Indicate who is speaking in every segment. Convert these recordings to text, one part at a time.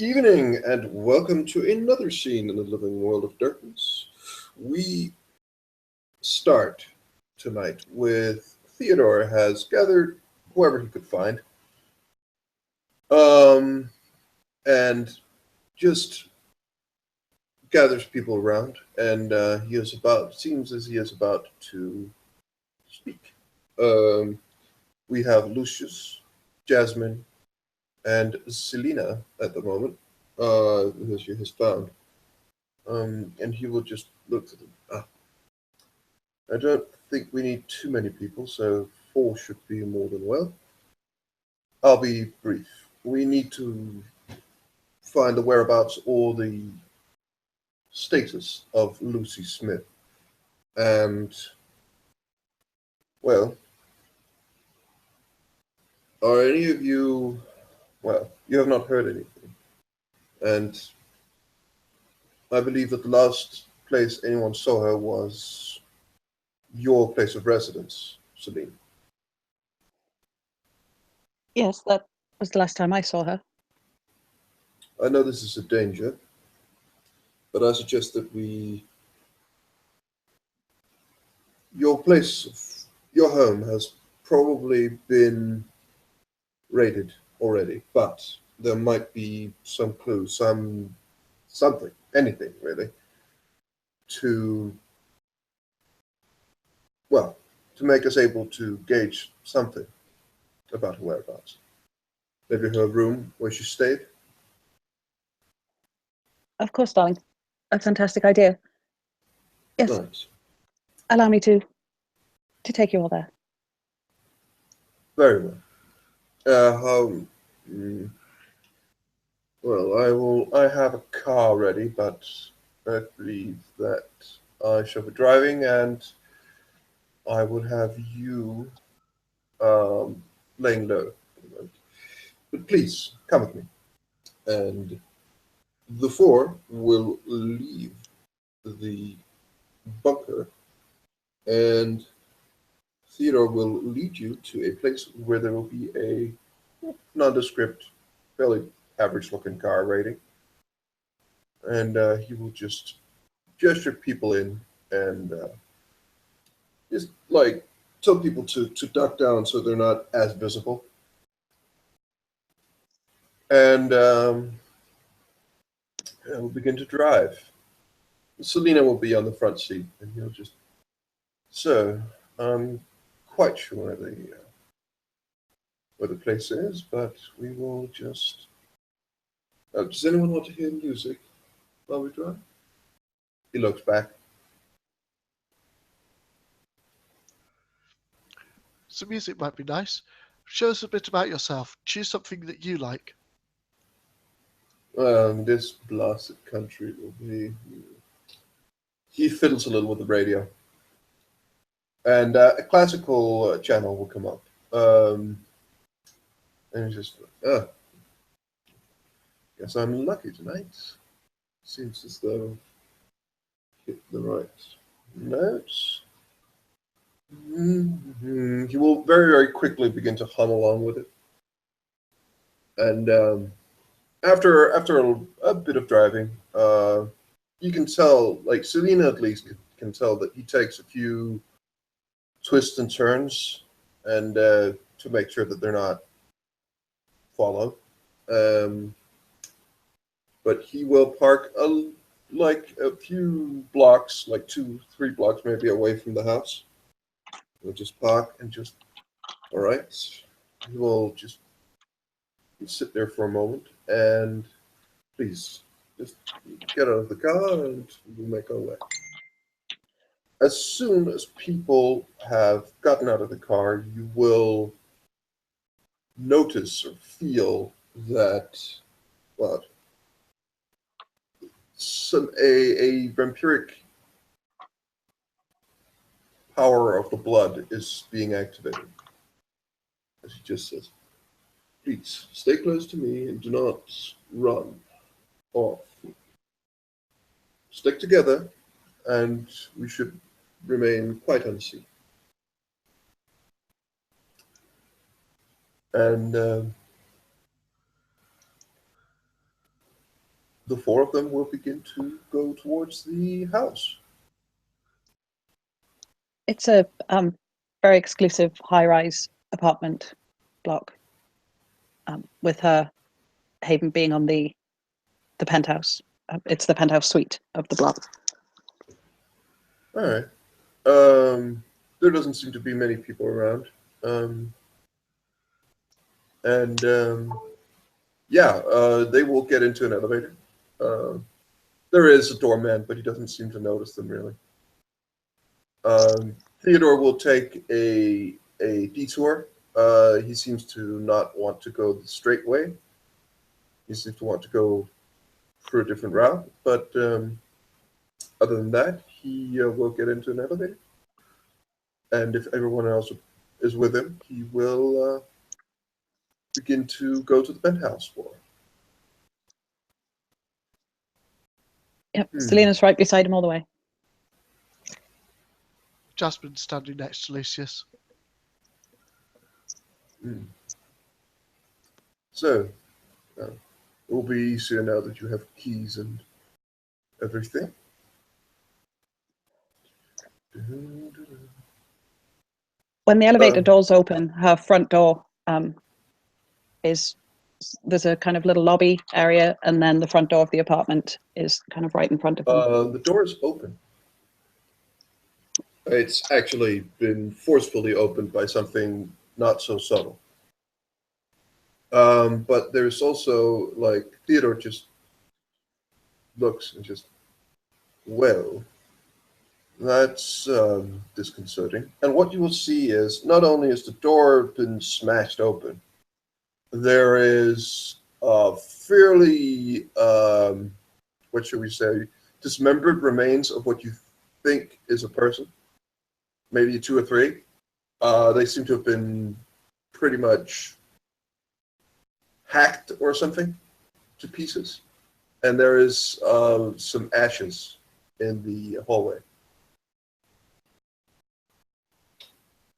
Speaker 1: Evening and welcome to another scene in the living world of darkness. We start tonight with Theodore has gathered whoever he could find, um, and just gathers people around, and he is about seems as he is about to speak. Um, we have Lucius, Jasmine, and Selena at the moment, who she has found. And he will just look at them. I don't think we need too many people, so four should be more than well. I'll be brief. We need to find the whereabouts or the status of Lucy Smith. And, well, are any of you, well, you have not heard anything. And I believe that the last place anyone saw her was your place of residence, Celine.
Speaker 2: Yes, that was the last time I saw her.
Speaker 1: I know this is a danger, but I suggest that your place, your home has probably been raided already, but there might be some clue, something, anything really, to, well, to make us able to gauge something about her whereabouts. Maybe her room where she stayed.
Speaker 2: Of course, darling. A fantastic idea. Yes,
Speaker 1: Nice.
Speaker 2: allow me to take you all there.
Speaker 1: Very well. How? mm, Well, I have a car ready, but I believe that I shall be driving, and I would have you laying low. But please come with me, and the four will leave the bunker, and Theodore will lead you to a place where there will be a nondescript, fairly average-looking car waiting, and he will just gesture people in and just like tell people to duck down so they're not as visible. And we'll begin to drive. Selena will be on the front seat, and he'll just, so I'm quite sure where the place is, but we will just. Does anyone want to hear music while we drive? He looks back.
Speaker 3: Some music might be nice. Show us a bit about yourself. Choose something that you like.
Speaker 1: This blasted country will be. He fiddles a little with the radio, and a classical channel will come up. And he's just, guess I'm lucky tonight. Seems as though hit the right notes. He will very, very quickly begin to hum along with it. And after a bit of driving, you can tell, like Selena at least can tell that he takes a few twists and turns, and to make sure that they're not followed. But he will park like a few blocks, like 2, 3 blocks maybe away from the house. He'll just park and just, all right. He will just sit there for a moment and please just get out of the car and we'll make our way. As soon as people have gotten out of the car, you will notice or feel that, well, a vampiric power of the blood is being activated. As he just says, please stay close to me and do not run off. Stick together, and we should remain quite unseen. And the four of them will begin to go towards the house.
Speaker 2: It's a very exclusive high-rise apartment block, with her Haven being on the penthouse. It's the penthouse suite of the block.
Speaker 1: All right. There doesn't seem to be many people around. They will get into an elevator. There is a doorman, but he doesn't seem to notice them really. Theodore will take a detour. He seems to not want to go the straight way. He seems to want to go for a different route, but other than that, he will get into an elevator. And if everyone else is with him, he will begin to go to the penthouse floor.
Speaker 2: Yep, Selena's right beside him all the way.
Speaker 3: Jasmine's standing next to Lucius.
Speaker 1: So, it will be easier now that you have keys and everything.
Speaker 2: When the elevator doors open, her front door there's a kind of little lobby area, and then the front door of the apartment is kind of right in front of them.
Speaker 1: The door is open. It's actually been forcefully opened by something not so subtle. But there's also, like, Theodore just looks and just, well, that's disconcerting. And what you will see is, not only is the door been smashed open, there is fairly, what should we say, dismembered remains of what you think is a person, maybe 2 or 3. They seem to have been pretty much hacked or something to pieces. And there is some ashes in the hallway.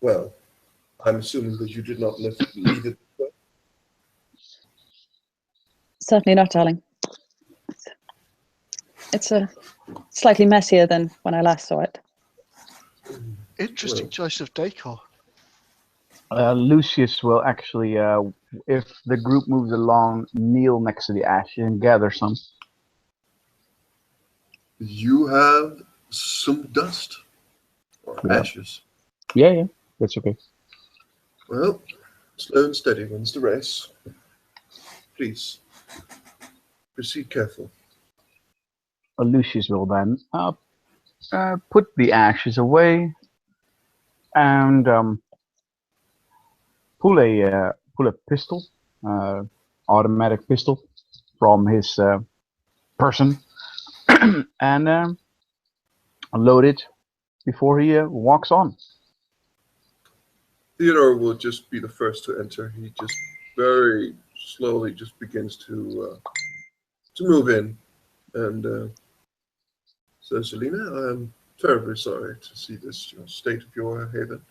Speaker 1: Well, I'm assuming that you did not leave it this way.
Speaker 2: Certainly not, darling. It's a slightly messier than when I last saw it.
Speaker 3: Interesting choice of decor.
Speaker 4: Lucius will actually, if the group moves along, kneel next to the ashes and gather some.
Speaker 1: You have some dust or ashes.
Speaker 4: Yeah, that's okay.
Speaker 1: Well, slow and steady wins the race. Please, proceed careful.
Speaker 4: Lucius will then put the ashes away and pull a pistol, automatic pistol, from his person and load it before he walks on.
Speaker 1: Theodore will just be the first to enter. He just very slowly just begins to move in, and says, "Selena, I'm terribly sorry to see this state of your haven.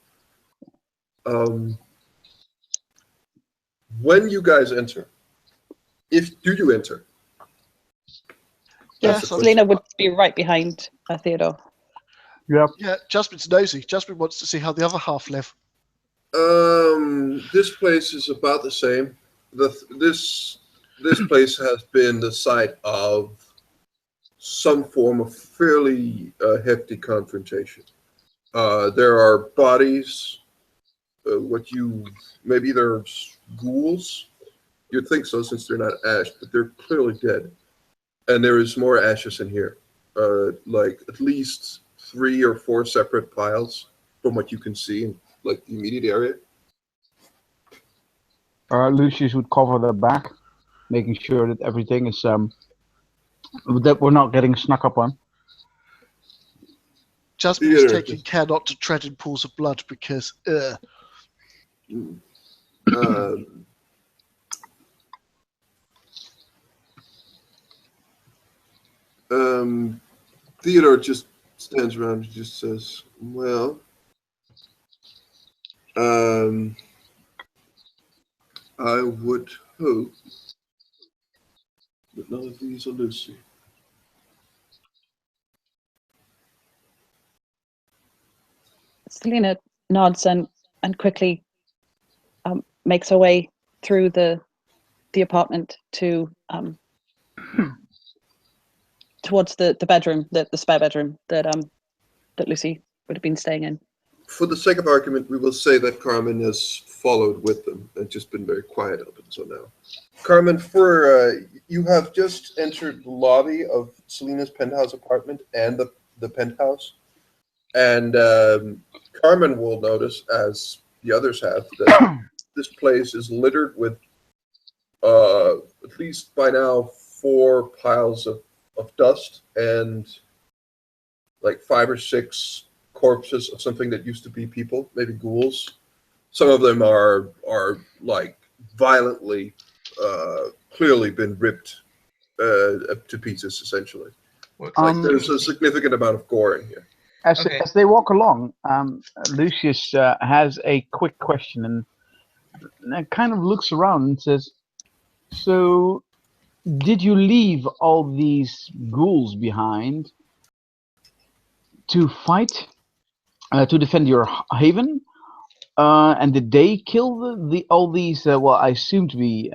Speaker 1: When you guys enter, do you enter?"
Speaker 3: Yes,
Speaker 2: Selena would be right behind Theodore.
Speaker 4: Yep.
Speaker 3: Yeah, Jasmine's nosy. Jasmine wants to see how the other half live.
Speaker 1: This place is about the same. This place has been the site of some form of fairly hefty confrontation. There are bodies. Maybe they're ghouls. You'd think so since they're not ash, but they're clearly dead. And there is more ashes in here, like at least 3 or 4 separate piles from what you can see in like the immediate area.
Speaker 4: Lucius would cover the back, making sure that everything is that we're not getting snuck up on.
Speaker 3: Jasmine's taking care not to tread in pools of blood because.
Speaker 1: Theodore just stands around and just says, "Well, I would hope But none of these are Lucy.
Speaker 2: Selena nods and quickly makes her way through the apartment to towards the bedroom, the spare bedroom that Lucy would have been staying in.
Speaker 1: For the sake of argument, we will say that Carmen has followed with them and just been very quiet up until now. Carmen, you have just entered the lobby of Selena's penthouse apartment and the penthouse. And Carmen will notice, as the others have, that this place is littered with at least by now 4 piles of dust and like 5 or 6 corpses of something that used to be people, maybe ghouls. Some of them are like violently, clearly been ripped to pieces, essentially. Like there's a significant amount of gore in here.
Speaker 4: As they walk along, Lucius has a quick question and kind of looks around and says, "So, did you leave all these ghouls behind to fight, to defend your haven? And did they kill all these, I assume to be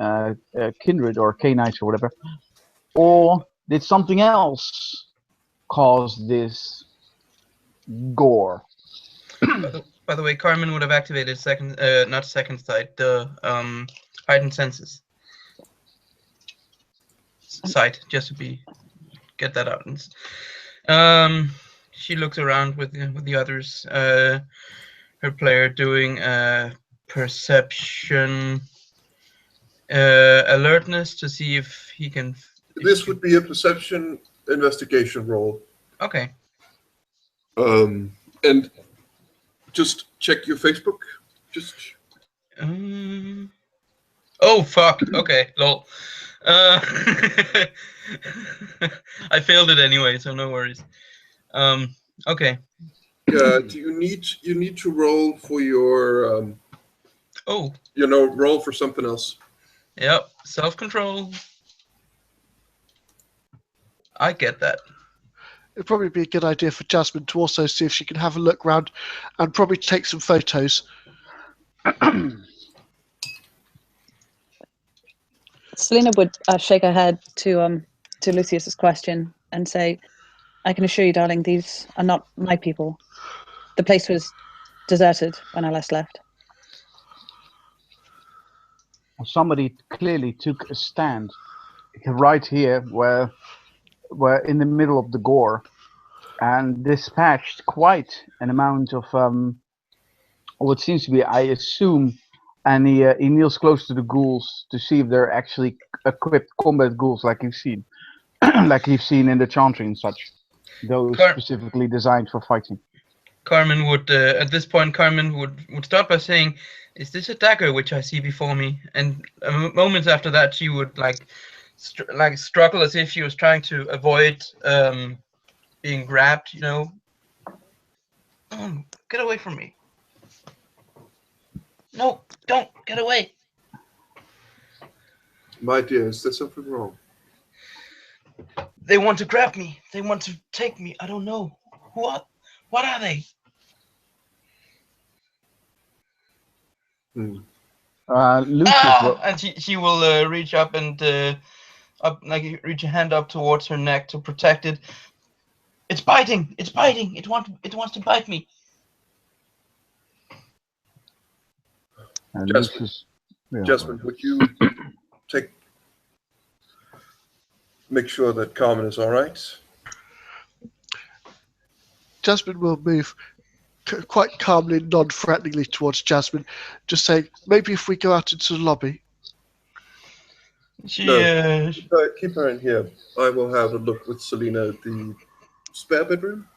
Speaker 4: kindred or Canaanites or whatever? Or did something else cause this gore?"
Speaker 5: By the way, Carmen would have activated not second sight, the heightened senses sight, just to get that out. She looks around with the others. Her player doing perception, alertness to see if he can.
Speaker 1: This would be a perception investigation roll.
Speaker 5: Okay.
Speaker 1: And just check your Facebook. Just.
Speaker 5: Oh fuck! Okay, lol. I failed it anyway, so no worries. Okay.
Speaker 1: Do you need to roll for your roll for something else?
Speaker 5: Yep, self-control. I get that.
Speaker 3: It'd probably be a good idea for Jasmine to also see if she can have a look around and probably take some photos.
Speaker 2: Selena would shake her head to Lucius's question and say, "I can assure you, darling, these are not my people. The place was deserted when I last left."
Speaker 4: Somebody clearly took a stand right here, where in the middle of the gore, and dispatched quite an amount of what seems to be, I assume, and he kneels close to the ghouls to see if they're actually equipped combat ghouls like you've seen, like you've seen in the Chantry and such. Those specifically designed for fighting.
Speaker 5: Carmen would, at this point, would start by saying, "Is this a dagger which I see before me?" And moments after that, she would struggle as if she was trying to avoid being grabbed. Get away from me! No, don't get away!
Speaker 1: My dear, is there something wrong?
Speaker 5: They want to grab me. They want to take me. I don't know. What are they?
Speaker 4: Lucius
Speaker 5: and she will reach up and reach a hand up towards her neck to protect it. It's biting. It's biting. It wants to bite me.
Speaker 1: Jasmine, would you make sure that Carmen is all right?
Speaker 3: Jasmine will move quite calmly, non-threateningly towards Jasmine, just saying, "Maybe if we go out into the lobby."
Speaker 5: Keep
Speaker 1: her in here. I will have a look with Selena at the spare bedroom.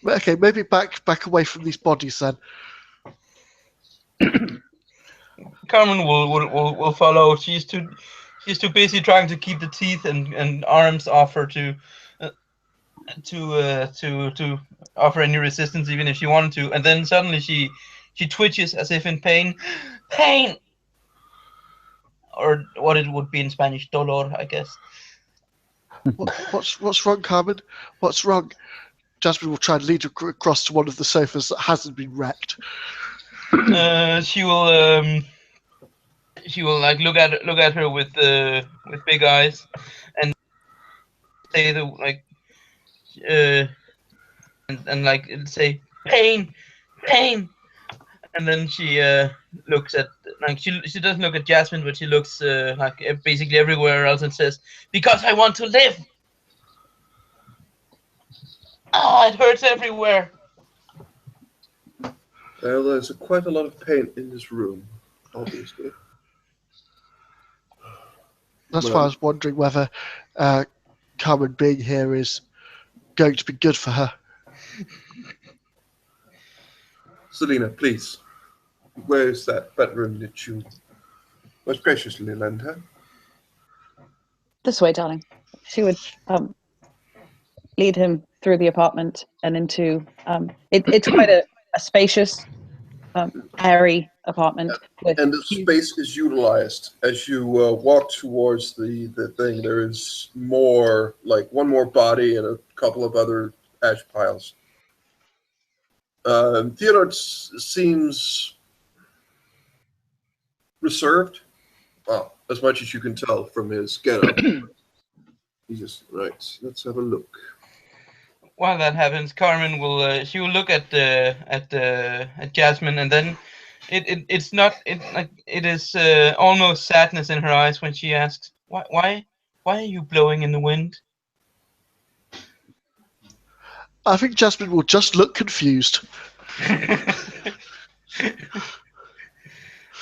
Speaker 3: Okay, maybe back away from these bodies then.
Speaker 5: Carmen will follow. She's too busy trying to keep the teeth and arms off her to offer any resistance, even if she wanted to. And then suddenly she twitches as if in pain, or what it would be in Spanish, dolor, I guess.
Speaker 3: What's wrong, Carmen? What's wrong? Jasmine will try and lead her across to one of the sofas that hasn't been wrecked.
Speaker 5: She will like look at her with big eyes and say the like and like say pain, pain, and then she looks at like she doesn't look at Jasmine, but she looks like basically everywhere else and says, "Because I want to live." Ah, it hurts everywhere.
Speaker 1: Well, there's quite a lot of pain in this room, obviously.
Speaker 3: That's
Speaker 1: Well,
Speaker 3: why I was wondering whether Carmen being here is going to be good for her.
Speaker 1: Selena, please. Where is that bedroom that you most graciously lent her?
Speaker 2: This way, darling. She would lead him through the apartment and into it's quite a spacious, airy apartment with
Speaker 1: And the space is utilized as you walk towards the thing. There is more, like one more body and a couple of other ash piles. Theodore seems reserved. Well, as much as you can tell from his getup. He's just right. Let's have a look.
Speaker 5: While that happens, Carmen will she will look at Jasmine, and then it's not it is almost sadness in her eyes when she asks, why are you blowing in the wind?
Speaker 3: I think Jasmine will just look confused.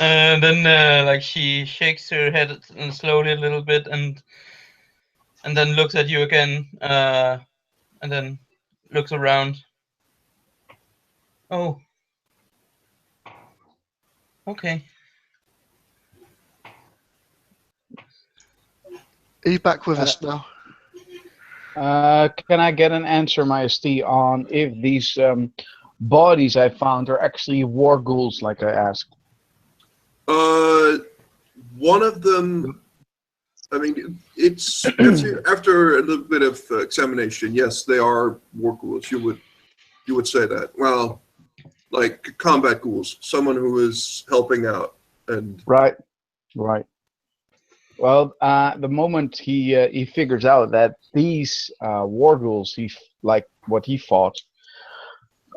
Speaker 5: And then like she shakes her head slowly a little bit and then looks at you again and then looks around. Oh, okay.
Speaker 3: Are you back with us now?
Speaker 4: Can I get an answer, Majesty, on if these bodies I found are actually war ghouls, like I asked?
Speaker 1: One of them. I mean, it's after a little bit of examination. Yes, they are war ghouls. You would say that. Well, like combat ghouls, someone who is helping out and
Speaker 4: Right. Well, the moment he figures out that these war ghouls, like what he fought,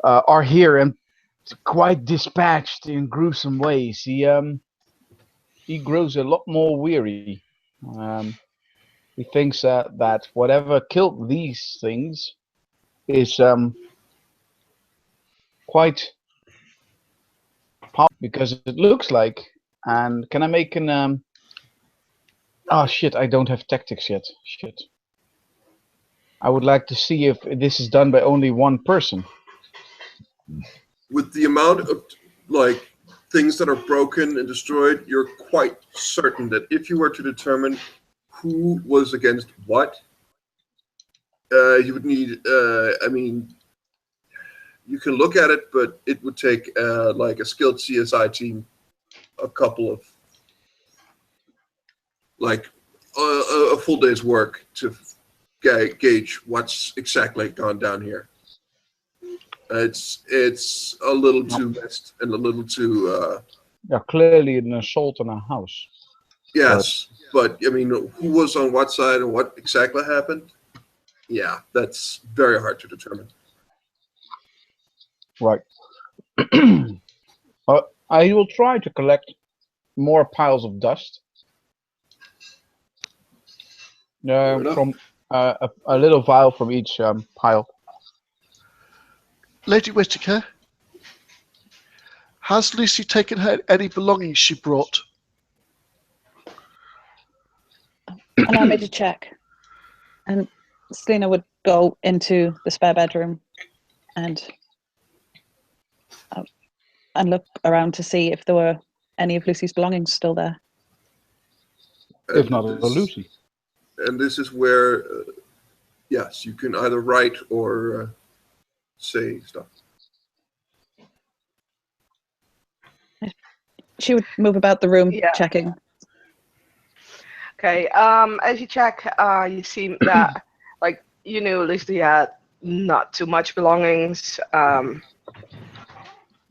Speaker 4: are here and quite dispatched in gruesome ways, he grows a lot more weary. He thinks that whatever killed these things is quite powerful because it looks like. And can I make an oh shit! I don't have tactics yet. Shit. I would like to see if this is done by only one person.
Speaker 1: with the amount of like things that are broken and destroyed, you're quite certain that if you were to determine who was against what, you would need. I mean, you can look at it, but it would take like a skilled CSI team, a couple of like a full day's work to gauge what's exactly gone down here. It's a little too messed and a little too.
Speaker 4: Yeah, clearly an assault on a house.
Speaker 1: Yes, but I mean, who was on what side and what exactly happened? Yeah, that's very hard to determine.
Speaker 4: Right. I will try to collect more piles of dust from a little vial from each pile.
Speaker 3: Lady Whittaker, has Lucy taken her any belongings she brought?
Speaker 2: Allow me to check. And Selena would go into the spare bedroom and look around to see if there were any of Lucy's belongings still there.
Speaker 4: If not a Lucy.
Speaker 1: And this is where, yes, you can either write or say stuff.
Speaker 2: She would move about the room,
Speaker 6: Yeah.
Speaker 2: checking.
Speaker 6: Okay. As you check, you see that, like, you knew Lucy had not too much belongings.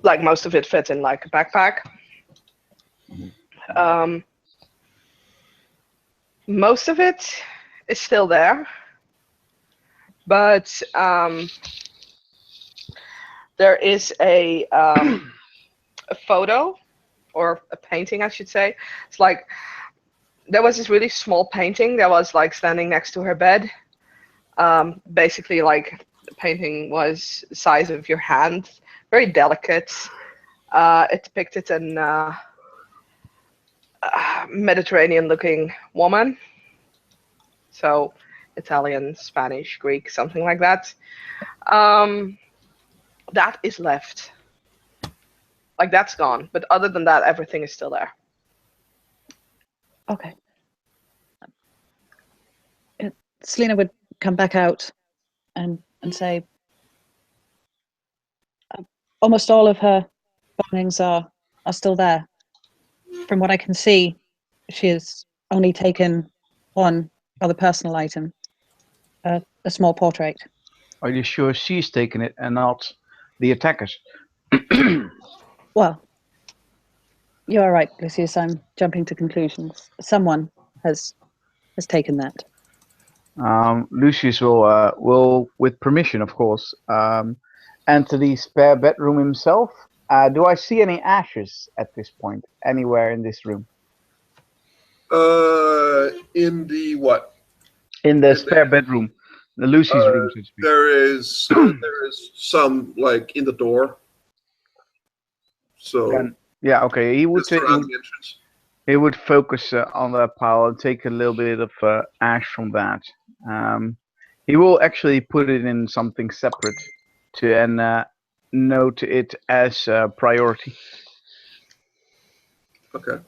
Speaker 6: Like most of it fits in like a backpack. Most of it is still there, but there is a photo, or a painting, I should say. It's like there was this really small painting that was like standing next to her bed. Basically, like the painting was the size of your hand, very delicate. It depicted an Mediterranean-looking woman, so Italian, Spanish, Greek, something like that. That is left. Like, that's gone. But other than that, everything is still there.
Speaker 2: Okay. Selena would come back out and say, almost all of her belongings are still there. From what I can see, she has only taken one other personal item, a small portrait.
Speaker 4: Are you sure she's taken it and not the attackers?
Speaker 2: Well, you are right, Lucius. I'm jumping to conclusions. Someone has taken that.
Speaker 4: Lucius will, with permission, of course, enter the spare bedroom himself. Do I see any ashes at this point anywhere in this room?
Speaker 1: In the what?
Speaker 4: In the spare bedroom, the Lucy's room, so to speak.
Speaker 1: There is some like in the door. So
Speaker 4: Then, yeah, okay. He would
Speaker 1: just around the entrance.
Speaker 4: He would focus on that pile and take a little bit of ash from that. He will actually put it in something separate and note it as a priority.
Speaker 1: Okay.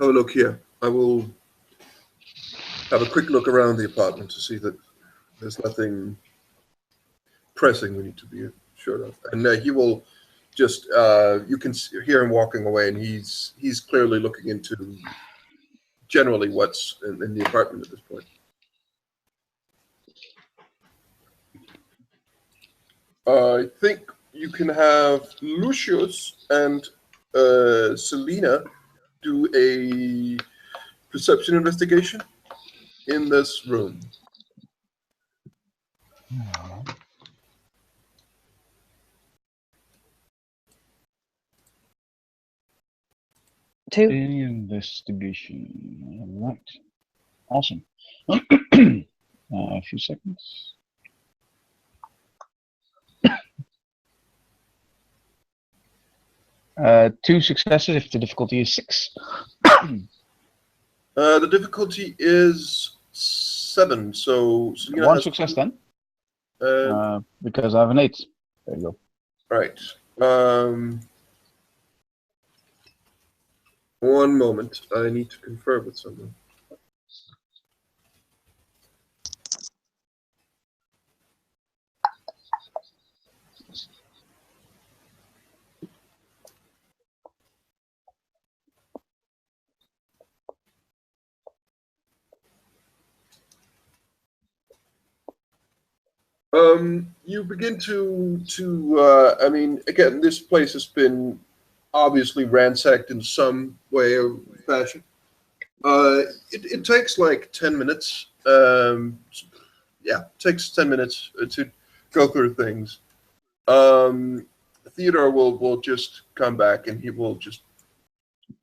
Speaker 1: Have a look here. I will have a quick look around the apartment to see that there's nothing pressing we need to be sure of. And he will just, you can hear him walking away, and he's clearly looking into generally what's in the apartment at this point. I think you can have Lucius and Selena do a perception investigation in this room.
Speaker 2: Two.
Speaker 4: Any investigation. Right. Awesome. A few seconds. Two successes if the difficulty is 6.
Speaker 1: The difficulty is 7, so Selena
Speaker 4: One
Speaker 1: has
Speaker 4: success then,
Speaker 1: 2.
Speaker 4: because I have an 8. There you go.
Speaker 1: Right. One moment. I need to confer with someone. You begin to I mean, again, this place has been obviously ransacked in some way or fashion. It takes like 10 minutes. Yeah, it takes 10 minutes to go through things. Theodore will just come back, and he will just,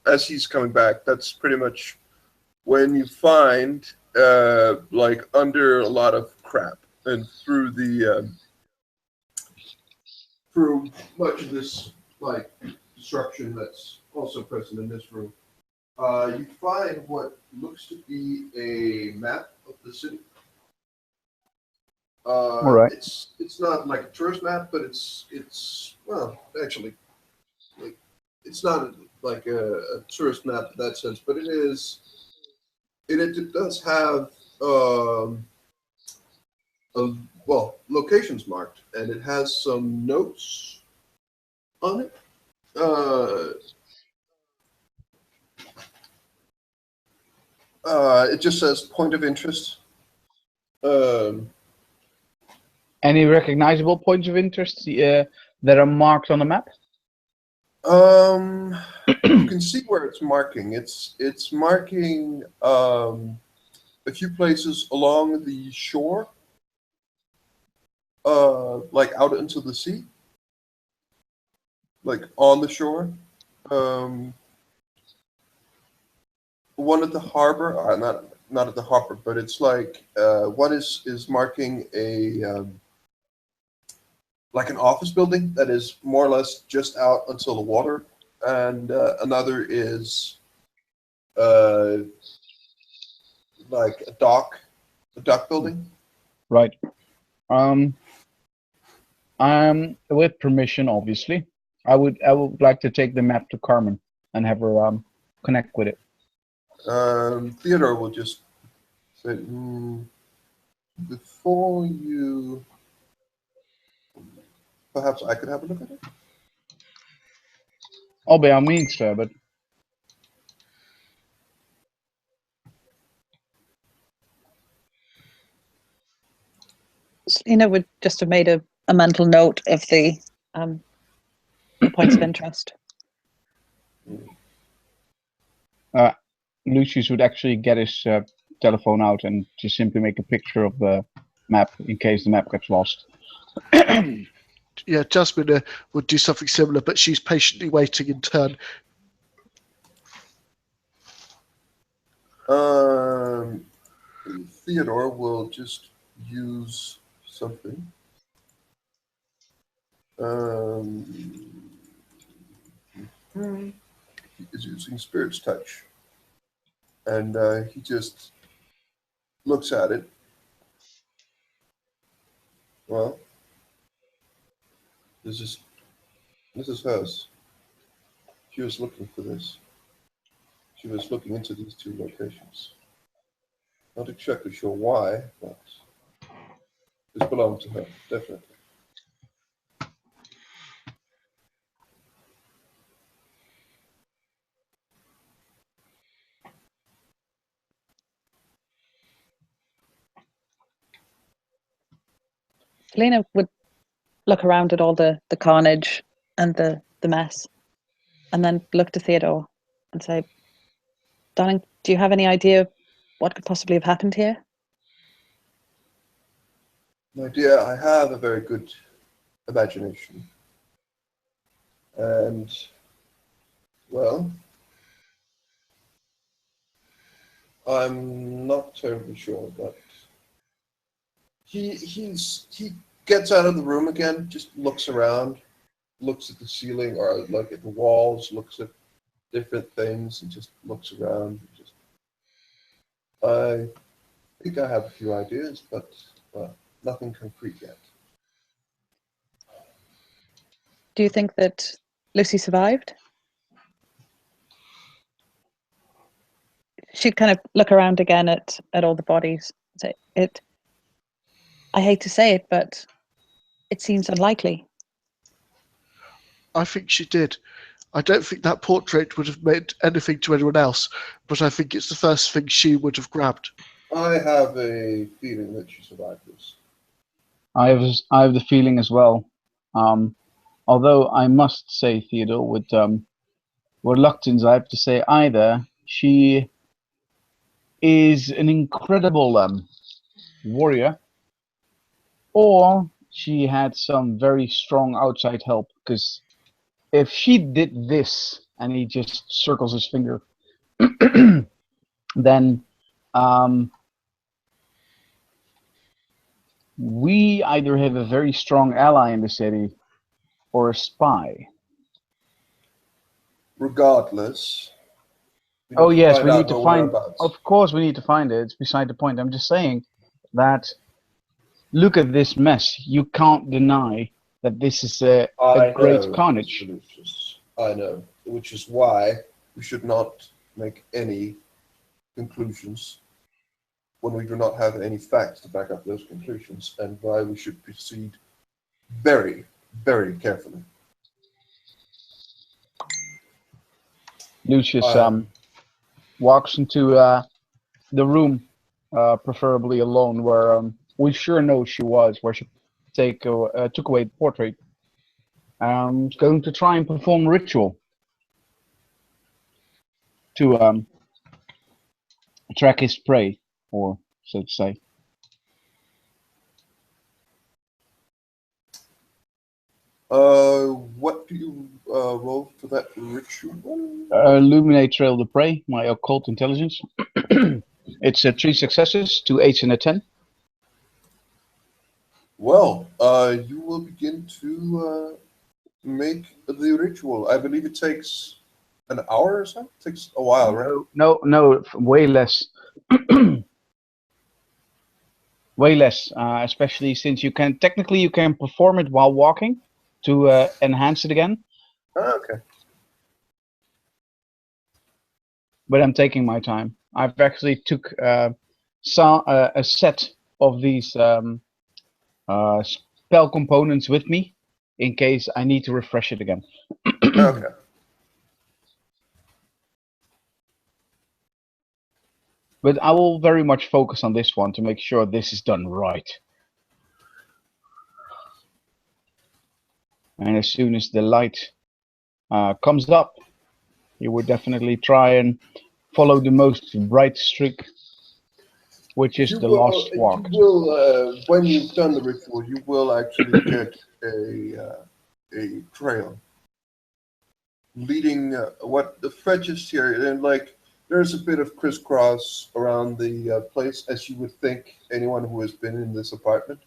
Speaker 1: as he's coming back, that's pretty much when you find like under a lot of crap and through the through much of this like destruction that's also present in this room, you find what looks to be a map of the city.
Speaker 4: All right.
Speaker 1: It's not like a tourist map, but it's well, actually, like, it's not like a tourist map in that sense, but it is. It does have well, locations marked, and it has some notes on it. It just says point of interest.
Speaker 4: Any recognizable points of interest that are marked on the map?
Speaker 1: You can see where it's marking. It's marking a few places along the shore, like out into the sea, like on the shore. One at the harbor, not at the harbor, but it's like one is marking a like an office building that is more or less just out until the water, and another is like a dock building.
Speaker 4: Right. With permission, obviously, I would like to take the map to Carmen and have her connect with it.
Speaker 1: Theodore will just say, before you, perhaps I could have a look at it.
Speaker 4: Oh, by all means, sir, but
Speaker 2: Selena would just have made a mental note of the points of interest.
Speaker 4: Lucius would actually get his telephone out and just simply make a picture of the map in case the map gets lost.
Speaker 3: Yeah, Jasmine would do something similar, but she's patiently waiting in turn.
Speaker 1: Theodore will just use something. He is using Spirit's Touch. And he just looks at it. Well, this is hers. She was looking for this. She was looking into these two locations. Not exactly sure why, but this belonged to her, definitely.
Speaker 2: Selena would look around at all the carnage and the mess, and then look to Theodore and say, "Darling, do you have any idea what could possibly have happened here?"
Speaker 1: My dear, I have a very good imagination. And, well, I'm not terribly sure, but he gets out of the room again, just looks around, looks at the ceiling or like at the walls, looks at different things, and just looks around. I think I have a few ideas, but nothing concrete yet.
Speaker 2: Do you think that Lucy survived? She'd kind of look around again at all the bodies. Say, I hate to say it, but it seems unlikely.
Speaker 3: I think she did. I don't think that portrait would have meant anything to anyone else, but I think it's the first thing she would have grabbed.
Speaker 1: I have a feeling that she survived this.
Speaker 4: I have the feeling as well. Although I must say, Theodore, with reluctance, I have to say either she is an incredible warrior, or she had some very strong outside help. Because if she did this, and he just circles his finger, then we either have a very strong ally in the city or a spy.
Speaker 1: Regardless.
Speaker 4: Oh yes, we need to find. Of course, we need to find it. It's beside the point. I'm just saying that. Look at this mess. You can't deny that this is a great carnage.
Speaker 1: I know, which is why we should not make any conclusions when we do not have any facts to back up those conclusions, and why we should proceed very, very carefully.
Speaker 4: Lucius walks into the room, preferably alone, where we sure know she was, where she took away the portrait. Is going to try and perform a ritual to track his prey, or so to say.
Speaker 1: What do you roll for that ritual?
Speaker 4: Illuminate trail the prey, my occult intelligence. It's 3 successes, 2 8s and a 10.
Speaker 1: Well, you will begin to make the ritual. I believe it takes an hour or so. It takes a while, right?
Speaker 4: No, way less. Way less, especially since you can perform it while walking to enhance it again.
Speaker 1: Okay.
Speaker 4: But I'm taking my time. I've actually took a set of these spell components with me in case I need to refresh it again.
Speaker 1: Okay.
Speaker 4: But I will very much focus on this one to make sure this is done right. And as soon as the light comes up, you would definitely try and follow the most bright streak, which is the last walk.
Speaker 1: You will, when you've done the ritual, you will actually get a trail leading what the fetches here, and like there's a bit of crisscross around the place, as you would think anyone who has been in this apartment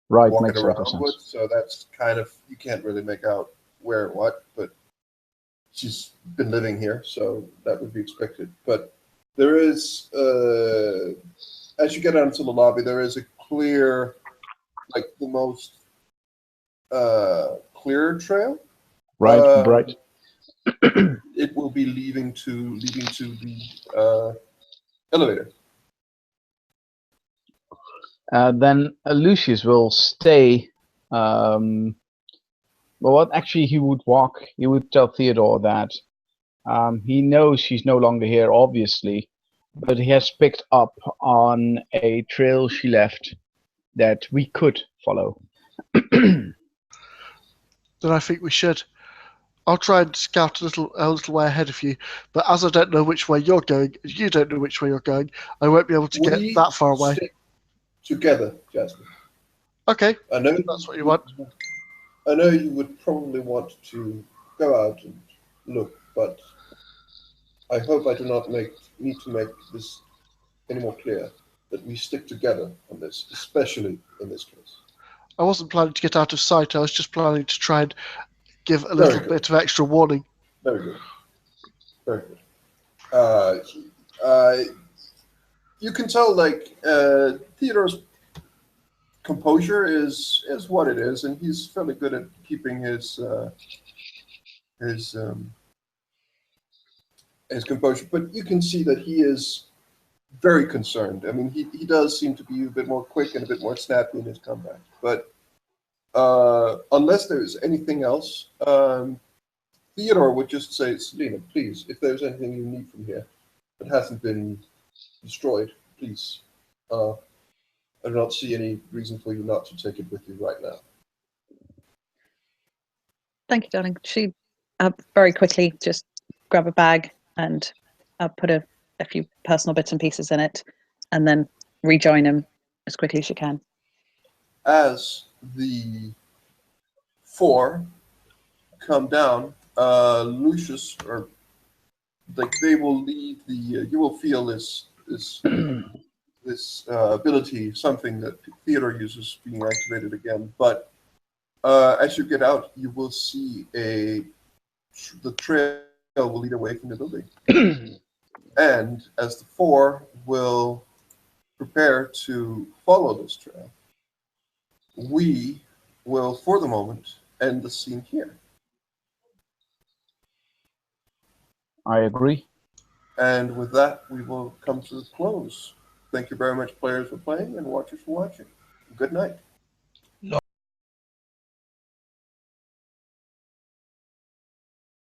Speaker 4: Right,
Speaker 1: walking
Speaker 4: makes a lot
Speaker 1: around
Speaker 4: of
Speaker 1: would.
Speaker 4: sense.
Speaker 1: So that's kind of, you can't really make out where and what, but she's been living here, so that would be expected. But there is, as you get out into the lobby, there is a clear, like the most clear trail.
Speaker 4: Right, bright.
Speaker 1: It will be leading to the elevator.
Speaker 4: Then Lucius will stay. Well, what actually he would walk. He would tell Theodore that he knows she's no longer here, obviously, but he has picked up on a trail she left that we could follow.
Speaker 3: Then I think we should. I'll try and scout a little way ahead of you, but as I don't know which way you're going, you don't know which way you're going, I won't be able to get that far away.
Speaker 1: Stick together, Jasmine.
Speaker 3: Okay,
Speaker 1: I know
Speaker 3: that's what you want.
Speaker 1: I know you would probably want to go out and look, but I hope I do not need to make this any more clear that we stick together on this, especially in this case.
Speaker 3: I wasn't planning to get out of sight. I was just planning to try and give a
Speaker 1: Very
Speaker 3: little
Speaker 1: good.
Speaker 3: bit of extra warning.
Speaker 1: Very good. Very good. You can tell, like, Theodore's composure is what it is, and he's fairly good at keeping his composure. But you can see that he is very concerned. I mean, he does seem to be a bit more quick and a bit more snappy in his comeback. But unless there's anything else, Theodore would just say, Selena, please, if there's anything you need from here that hasn't been destroyed, please. I do not see any reason for you not to take it with you right now.
Speaker 2: Thank you, darling. She very quickly just grab a bag and put a few personal bits and pieces in it, and then rejoin him as quickly as she can.
Speaker 1: As the four come down, Lucius, or like they will leave the. You will feel this ability, something that Theodore uses, being activated again. But as you get out, you will see the trail will lead away from the building. And as the four will prepare to follow this trail, we will, for the moment, end the scene here.
Speaker 4: I agree.
Speaker 1: And with that, we will come to a close. Thank you very much, players, for playing, and watchers for watching. Good night.